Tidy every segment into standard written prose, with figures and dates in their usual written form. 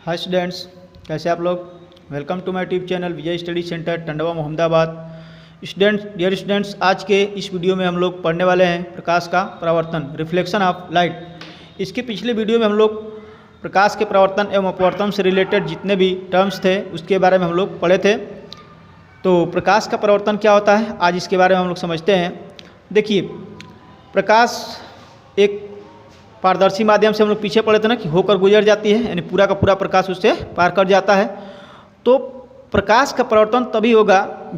Hi students, कैसे आप लोग। Welcome to my YouTube channel Vijay study centre Tandwa Mohammadabad. Dear students, आज के इस वीडियो में हम लोग पढ़ने वाले हैं प्रकाश का परावर्तन, रिफ्लेक्शन ऑफ लाइट। इसके पिछले वीडियो में हम लोग प्रकाश के परावर्तन एवं अपवर्तन से रिलेटेड जितने भी टर्म्स थे उसके बारे में हम लोग पढ़े थे। तो प्रकाश का परावर्तन क्या होता है, आज इसके बारे में हम लोग समझते हैं। देखिए, प्रकाश एक पारदर्शी माध्यम से हम लोग पीछे पढ़े थे ना कि होकर गुजर जाती है, यानी पूरा का पूरा प्रकाश उससे पार कर जाता है। तो प्रकाश का परावर्तन तभी होगा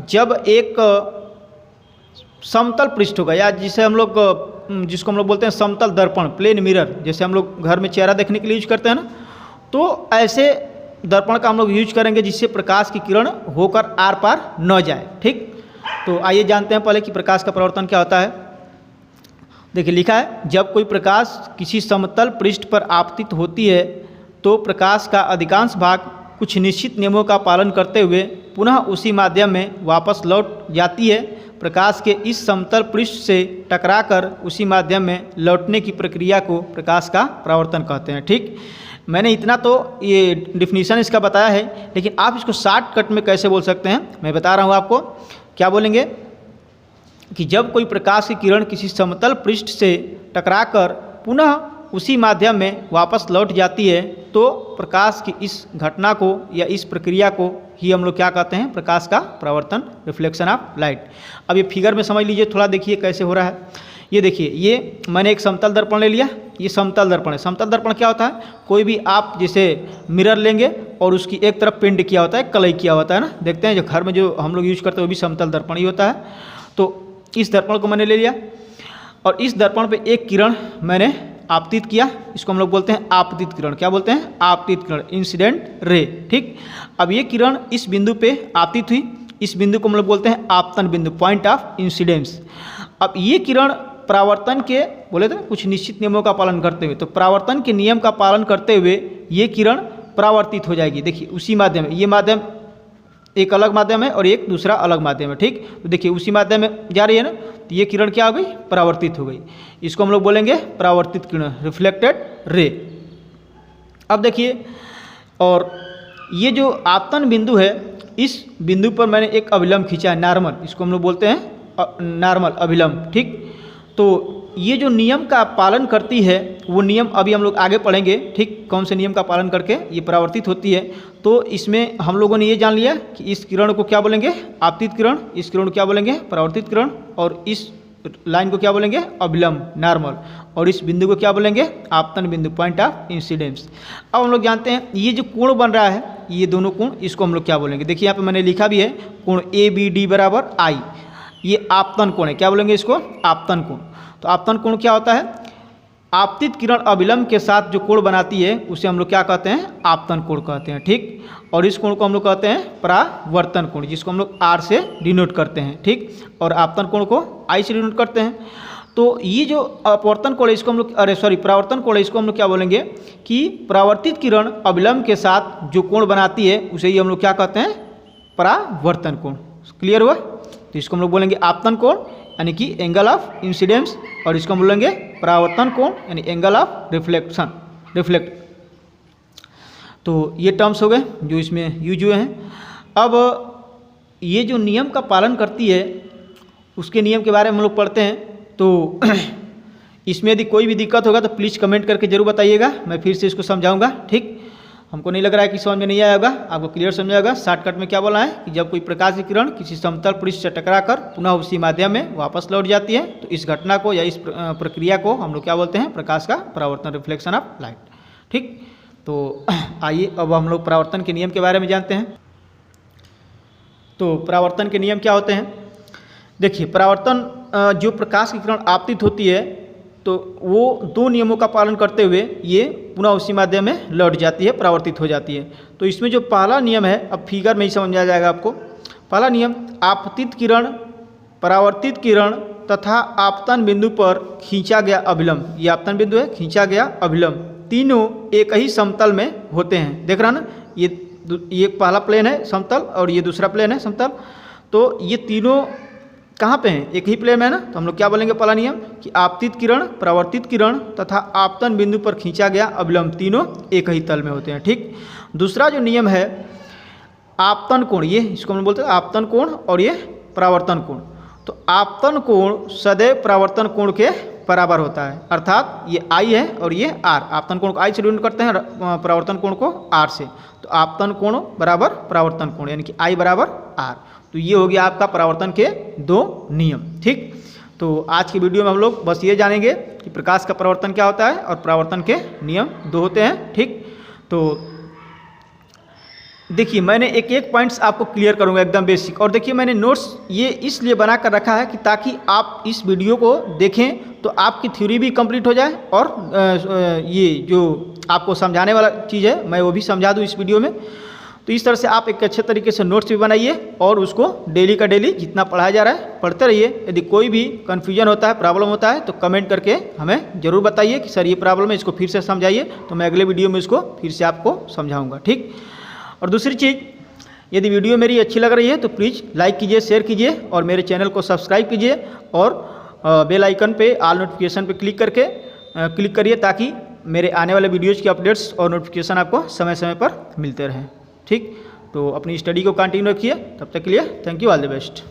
जब एक समतल पृष्ठ होगा, या जिसे हम लोग जिसको हम लोग बोलते हैं समतल दर्पण, प्लेन मिरर, जैसे हम लोग घर में चेहरा देखने के लिए यूज करते हैं ना, तो ऐसे दर्पण का हम लोग यूज करेंगे जिससे प्रकाश की किरण होकर आर पार न जाए। ठीक, तो आइए जानते हैं पहले कि प्रकाश का परावर्तन क्या होता है। देखिए, लिखा है जब कोई प्रकाश किसी समतल पृष्ठ पर आपतित होती है तो प्रकाश का अधिकांश भाग कुछ निश्चित नियमों का पालन करते हुए पुनः उसी माध्यम में वापस लौट जाती है। प्रकाश के इस समतल पृष्ठ से टकराकर उसी माध्यम में लौटने की प्रक्रिया को प्रकाश का परावर्तन कहते हैं। ठीक, मैंने इतना तो ये डिफिनीशन इसका बताया है, लेकिन आप इसको शॉर्टकट में कैसे बोल सकते हैं मैं बता रहा हूँ आपको। क्या बोलेंगे कि जब कोई प्रकाश की किरण किसी समतल पृष्ठ से टकराकर पुनः उसी माध्यम में वापस लौट जाती है तो प्रकाश की इस घटना को या इस प्रक्रिया को ही हम लोग क्या कहते हैं, प्रकाश का परावर्तन, रिफ्लेक्शन ऑफ लाइट। अब ये फिगर में समझ लीजिए, थोड़ा देखिए कैसे हो रहा है। ये देखिए, ये मैंने एक समतल दर्पण ले लिया, ये समतल दर्पण है। समतल दर्पण क्या होता है, कोई भी आप जैसे मिरर लेंगे और उसकी एक तरफ पेंट किया होता है, कलई किया होता है ना, देखते हैं जो घर में जो हम लोग यूज करते हैं वो भी समतल दर्पण ही होता है। तो इस दर्पण को मैंने ले लिया और इस दर्पण पे एक किरण मैंने आपतित किया, इसको हम लोग बोलते हैं आपतित किरण। क्या बोलते हैं, आपतित किरण, इंसिडेंट रे। ठीक, अब ये किरण इस बिंदु पे आपतित हुई, इस बिंदु को हम लोग बोलते हैं आपतन बिंदु, पॉइंट ऑफ इंसिडेंस। अब ये किरण परावर्तन के बोले थे कुछ निश्चित नियमों का पालन करते हुए, तो परावर्तन के नियम का पालन करते हुए ये किरण परावर्तित हो जाएगी। देखिए, उसी माध्यम में, ये माध्यम एक अलग माध्यम है और एक दूसरा अलग माध्यम है। ठीक, तो देखिए उसी माध्यम में जा रही है ना, तो ये किरण क्या हो गई, परावर्तित हो गई। इसको हम लोग बोलेंगे परावर्तित किरण, रिफ्लेक्टेड रे। अब देखिए, और ये जो आपतन बिंदु है, इस बिंदु पर मैंने एक अभिलंब खींचा है, नॉर्मल, इसको हम लोग बोलते हैं नॉर्मल अभिलंब। ठीक, तो ये जो नियम का पालन करती है वो नियम अभी हम लोग आगे पढ़ेंगे। ठीक, कौन से नियम का पालन करके ये परावर्तित होती है। तो इसमें हम लोगों ने ये जान लिया कि इस किरण को क्या बोलेंगे, आपतित किरण, इस किरण को क्या बोलेंगे, परावर्तित किरण, और इस लाइन को क्या बोलेंगे, अभिलंब, नॉर्मल, और इस बिंदु को क्या बोलेंगे, आपतन बिंदु, पॉइंट ऑफ इंसिडेंस। अब हम लोग जानते हैं ये जो कोण बन रहा है, ये दोनों कोण, इसको हम लोग क्या बोलेंगे। देखिए यहाँ पे मैंने लिखा भी है कोण ABD बराबर I, ये आपतन कोण है। क्या बोलेंगे इसको, आपतन कोण। तो आपतन कोण क्या होता है, आपतित किरण अभिलंब के साथ जो कोण बनाती है उसे हम लोग क्या कहते हैं, आपतन कोण कहते हैं। ठीक, और इस कोण को हम लोग कहते हैं परावर्तन कोण, जिसको हम लोग R से डिनोट करते हैं। ठीक, और आपतन कोण को I से डिनोट करते हैं। तो ये जो अपवर्तन कोण है इसको हम लोग, परावर्तन कोण है, इसको हम लोग क्या बोलेंगे कि परावर्तित किरण अभिलंब के साथ जो कोण बनाती है उसे ही हम लोग क्या कहते हैं, परावर्तन कोण। क्लियर हुआ। तो इसको हम लोग बोलेंगे आपतन कोण यानी कि एंगल ऑफ इंसिडेंस, और इसको हम बोलेंगे परावर्तन कोण यानी एंगल ऑफ रिफ्लेक्शन, रिफ्लेक्ट। तो ये टर्म्स हो गए जो इसमें यूज हुए हैं। अब ये जो नियम का पालन करती है उसके नियम के बारे में हम लोग पढ़ते हैं। तो इसमें यदि कोई भी दिक्कत होगा तो प्लीज़ कमेंट करके जरूर बताइएगा, मैं फिर से इसको समझाऊंगा। ठीक, हमको नहीं लग रहा है कि समझ में नहीं आया होगा, आपको क्लियर समझ आएगा। शॉर्टकट में क्या बोला है कि जब कोई प्रकाश की किरण किसी समतल पृष्ठ से टकराकर पुनः उसी माध्यम में वापस लौट जाती है तो इस घटना को या इस प्रक्रिया को हम लोग क्या बोलते हैं, प्रकाश का परावर्तन, रिफ्लेक्शन ऑफ लाइट। ठीक, तो आइए अब हम लोग परावर्तन के नियम के बारे में जानते हैं। तो परावर्तन के नियम क्या होते हैं। देखिए, परावर्तन जो प्रकाश की किरण आपतित होती है तो वो दो नियमों का पालन करते हुए ये पुनः उसी माध्यम में लौट जाती है, परावर्तित हो जाती है। तो इसमें जो पहला नियम है, अब फिगर में ही समझ में आ जाएगा आपको। पहला नियम, आपतित किरण, परावर्तित किरण तथा आपतन बिंदु पर खींचा गया अभिलंब, ये आपतन बिंदु है, खींचा गया अभिलंब, तीनों एक ही समतल में होते हैं। देख रहा ना, ये पहला प्लेन है समतल और ये दूसरा प्लेन है समतल। तो ये तीनों कहाँ पे हैं, एक ही प्लेन में है ना, तो हम लोग क्या बोलेंगे पहला नियम कि आपतित किरण, परावर्तित किरण तथा आपतन बिंदु पर खींचा गया अभिलंब तीनों एक ही तल में होते हैं। ठीक। दूसरा जो नियम है आपतन कोण, ये इसको हम बोलते हैं आपतन कोण और ये परावर्तन कोण। तो आपतन कोण सदैव परावर्तन कोण के बराबर होता है, अर्थात ये आई है और ये आर। आपतन कोण को आई से डिनोट करते हैं, परावर्तन कोण को आर से। तो आपतन कोण बराबर परावर्तन कोण यानी कि आई बराबर आर। तो ये हो गया आपका परावर्तन के दो नियम। ठीक। तो आज की वीडियो में हम लोग बस ये जानेंगे कि प्रकाश का परावर्तन क्या होता है और परावर्तन के नियम दो होते हैं। ठीक। तो देखिए मैंने एक एक पॉइंट्स आपको क्लियर करूंगा एकदम बेसिक। और देखिए मैंने नोट्स ये इसलिए बना कर रखा है कि ताकि आप इस वीडियो को देखें तो आपकी थ्योरी भी कंप्लीट हो जाए और ये जो आपको समझाने वाला चीज़ है मैं वो भी समझा दूँ इस वीडियो में। तो इस तरह से आप एक अच्छे तरीके से नोट्स भी बनाइए और उसको डेली का डेली जितना पढ़ाया जा रहा है पढ़ते रहिए। यदि कोई भी कन्फ्यूजन होता है, प्रॉब्लम होता है तो कमेंट करके हमें ज़रूर बताइए कि सर ये प्रॉब्लम है, इसको फिर से समझाइए, तो मैं अगले वीडियो में इसको फिर से आपको समझाऊँगा। ठीक। और दूसरी चीज़, यदि वीडियो मेरी अच्छी लग रही है तो प्लीज़ लाइक कीजिए, शेयर कीजिए और मेरे चैनल को सब्सक्राइब कीजिए और बेल आइकन पे ऑल नोटिफिकेशन पे क्लिक करिए ताकि मेरे आने वाले वीडियोज़ की अपडेट्स और नोटिफिकेशन आपको समय समय पर मिलते रहें। ठीक। तो अपनी स्टडी को कंटिन्यू रखिए। तब तक के लिए thank you, all the best.